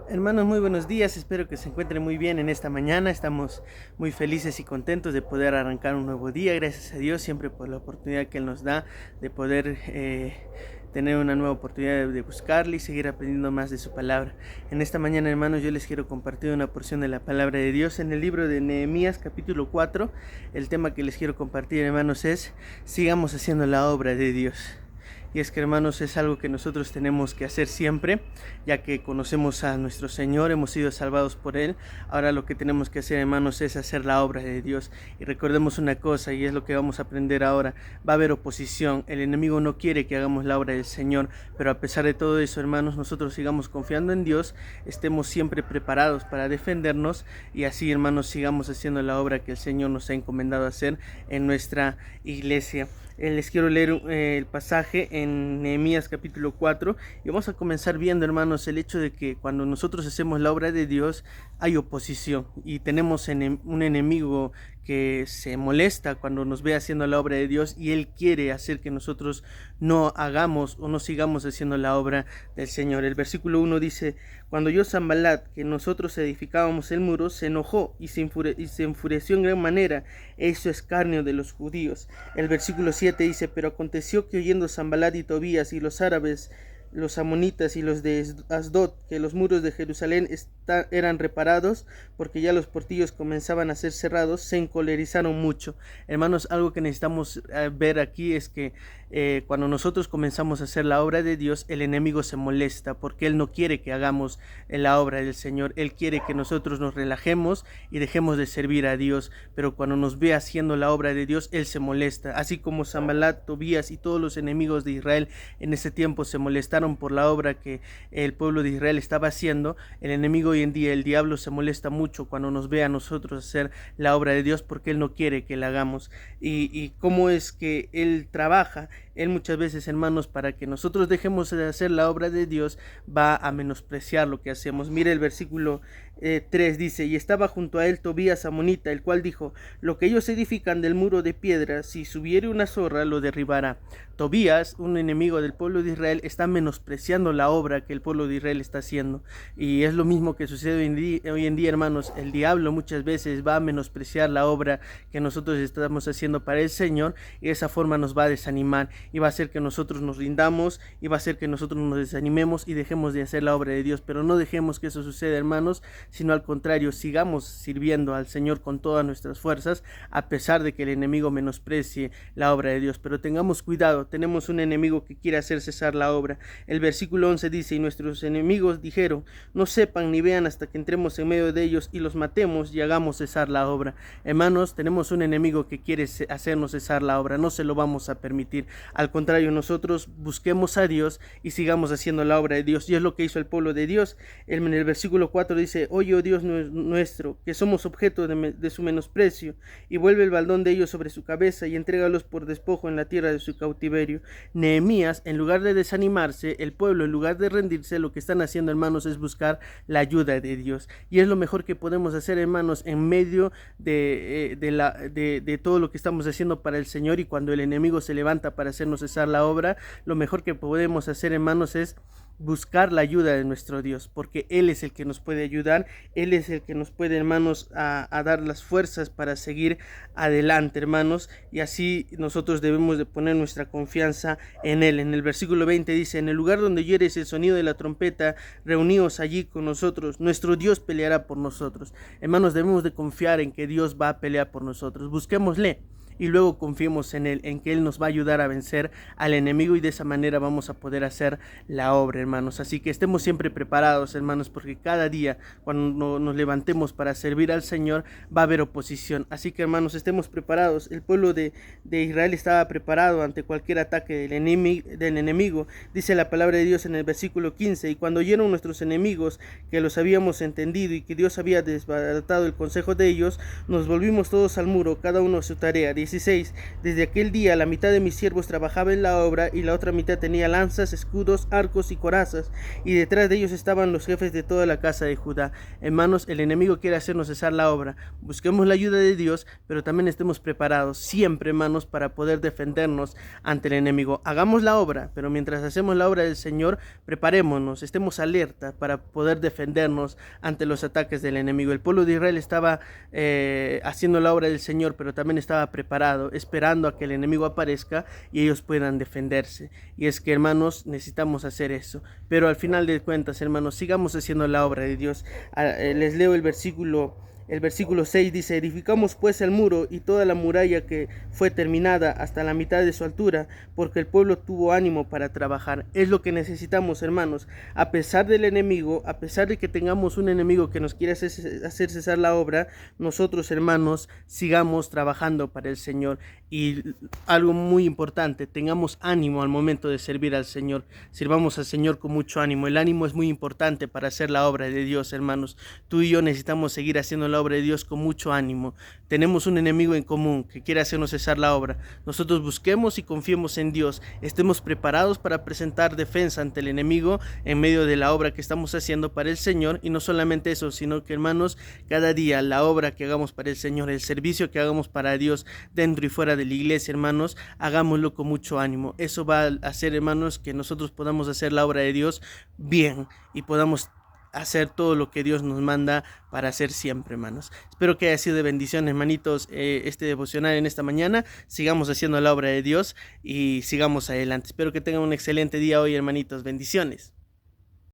Hermanos, muy buenos días, espero que se encuentren muy bien en esta mañana. Estamos muy felices y contentos de poder arrancar un nuevo día. Gracias a Dios siempre por la oportunidad que Él nos da de poder tener una nueva oportunidad de buscarle y seguir aprendiendo más de su palabra. En esta mañana, hermanos, yo les quiero compartir una porción de la palabra de Dios en el libro de Nehemías capítulo 4. El tema que les quiero compartir, hermanos, es sigamos haciendo la obra de Dios. Y es que, hermanos, es algo que nosotros tenemos que hacer siempre, ya que conocemos a nuestro Señor, hemos sido salvados por Él. Ahora lo que tenemos que hacer, hermanos, es hacer la obra de Dios. Y recordemos una cosa, y es lo que vamos a aprender ahora: va a haber oposición, el enemigo no quiere que hagamos la obra del Señor, pero a pesar de todo eso, hermanos, nosotros sigamos confiando en Dios, estemos siempre preparados para defendernos, y así, hermanos, sigamos haciendo la obra que el Señor nos ha encomendado hacer en nuestra iglesia. Les quiero leer el pasaje en Nehemías capítulo 4 y vamos a comenzar viendo, hermanos, el hecho de que cuando nosotros hacemos la obra de Dios hay oposición y tenemos un enemigo que se molesta cuando nos ve haciendo la obra de Dios, y él quiere hacer que nosotros no hagamos o no sigamos haciendo la obra del Señor. El versículo 1 dice: cuando oyó Sanballat que nosotros edificábamos el muro, se enojó y se enfureció en gran manera e hizo escarnio de los judíos. El versículo 7 dice: pero aconteció que oyendo Sanballat y Tobías y los árabes, los amonitas y los de Asdod, que los muros de Jerusalén eran reparados, porque ya los portillos comenzaban a ser cerrados, se encolerizaron mucho. Hermanos, algo que necesitamos ver aquí es que cuando nosotros comenzamos a hacer la obra de Dios, el enemigo se molesta, porque él no quiere que hagamos la obra del Señor. Él quiere que nosotros nos relajemos y dejemos de servir a Dios, pero cuando nos ve haciendo la obra de Dios, él se molesta. Así como Sanballat, Tobías y todos los enemigos de Israel en ese tiempo se molestaron por la obra que el pueblo de Israel estaba haciendo, el enemigo hoy en día, el diablo, se molesta mucho cuando nos ve a nosotros hacer la obra de Dios, porque él no quiere que la hagamos. Y cómo es que él trabaja. Él muchas veces, hermanos, para que nosotros dejemos de hacer la obra de Dios, va a menospreciar lo que hacemos. Mire el versículo 3 dice: y estaba junto a él Tobías amonita, el cual dijo: lo que ellos edifican del muro de piedra, si subiere una zorra lo derribará. Tobías, un enemigo del pueblo de Israel, está menospreciando la obra que el pueblo de Israel está haciendo, y es lo mismo que sucede hoy en día, hermanos. El diablo muchas veces va a menospreciar la obra que nosotros estamos haciendo para el Señor, y de esa forma nos va a desanimar, y va a hacer que nosotros nos rindamos, y va a hacer que nosotros nos desanimemos y dejemos de hacer la obra de Dios. Pero no dejemos que eso suceda, hermanos, sino al contrario, sigamos sirviendo al Señor con todas nuestras fuerzas, a pesar de que el enemigo menosprecie la obra de Dios. Pero tengamos cuidado, tenemos un enemigo que quiere hacer cesar la obra. El versículo 11 dice: y nuestros enemigos dijeron: no sepan ni vean hasta que entremos en medio de ellos y los matemos y hagamos cesar la obra. Hermanos, tenemos un enemigo que quiere hacernos cesar la obra, no se lo vamos a permitir. Al contrario, nosotros busquemos a Dios y sigamos haciendo la obra de Dios, y es lo que hizo el pueblo de Dios. En el versículo 4 dice: oye, oh Dios nuestro, que somos objeto de su menosprecio, y vuelve el baldón de ellos sobre su cabeza, y entrégalos por despojo en la tierra de su cautiverio. Nehemías, en lugar de desanimarse, el pueblo, en lugar de rendirse, lo que están haciendo, hermanos, es buscar la ayuda de Dios, y es lo mejor que podemos hacer, hermanos, en medio de todo lo que estamos haciendo para el Señor. Y cuando el enemigo se levanta para hacernos cesar la obra, lo mejor que podemos hacer, hermanos, es buscar la ayuda de nuestro Dios, porque Él es el que nos puede ayudar, Él es el que nos puede, hermanos, a dar las fuerzas para seguir adelante, hermanos, y así nosotros debemos de poner nuestra confianza en Él. En el versículo 20 dice: en el lugar donde oyeres el sonido de la trompeta, reuníos allí con nosotros, nuestro Dios peleará por nosotros. Hermanos, debemos de confiar en que Dios va a pelear por nosotros. Busquémosle y luego confiemos en Él, en que Él nos va a ayudar a vencer al enemigo, y de esa manera vamos a poder hacer la obra, hermanos. Así que estemos siempre preparados, hermanos, porque cada día cuando nos levantemos para servir al Señor va a haber oposición. Así que, hermanos, estemos preparados. El pueblo de Israel estaba preparado ante cualquier ataque del enemigo. Dice la palabra de Dios en el versículo 15: y cuando oyeron nuestros enemigos que los habíamos entendido y que Dios había desbaratado el consejo de ellos, nos volvimos todos al muro, cada uno a su tarea. 16. Desde aquel día la mitad de mis siervos trabajaba en la obra y la otra mitad tenía lanzas, escudos, arcos y corazas, y detrás de ellos estaban los jefes de toda la casa de Judá. Hermanos, el enemigo quiere hacernos cesar la obra. Busquemos la ayuda de Dios, pero también estemos preparados siempre, hermanos, para poder defendernos ante el enemigo. Hagamos la obra, pero mientras hacemos la obra del Señor, preparémonos, estemos alerta para poder defendernos ante los ataques del enemigo. El pueblo de Israel estaba haciendo la obra del Señor, pero también estaba preparado, esperando a que el enemigo aparezca y ellos puedan defenderse. Y es que, hermanos, necesitamos hacer eso. Pero al final de cuentas, hermanos, sigamos haciendo la obra de Dios. Les leo el versículo 6 dice: edificamos pues el muro y toda la muralla que fue terminada hasta la mitad de su altura, porque el pueblo tuvo ánimo para trabajar. Es lo que necesitamos, hermanos. A pesar del enemigo, a pesar de que tengamos un enemigo que nos quiere hacer cesar la obra, nosotros, hermanos, sigamos trabajando para el Señor. Y algo muy importante, tengamos ánimo al momento de servir al Señor. Sirvamos al Señor con mucho ánimo. El ánimo es muy importante para hacer la obra de Dios, hermanos. Tú y yo necesitamos seguir haciendo la obra de Dios con mucho ánimo. Tenemos un enemigo en común que quiere hacernos cesar la obra. Nosotros busquemos y confiemos en Dios. Estemos preparados para presentar defensa ante el enemigo en medio de la obra que estamos haciendo para el Señor. Y no solamente eso, sino que, hermanos, cada día la obra que hagamos para el Señor, el servicio que hagamos para Dios dentro y fuera de la iglesia, hermanos, hagámoslo con mucho ánimo. Eso va a hacer, hermanos, que nosotros podamos hacer la obra de Dios bien y podamos hacer todo lo que Dios nos manda para hacer siempre, hermanos. Espero que haya sido de bendición, hermanitos, este devocional en esta mañana. Sigamos haciendo la obra de Dios y sigamos adelante. Espero que tengan un excelente día hoy, hermanitos. Bendiciones.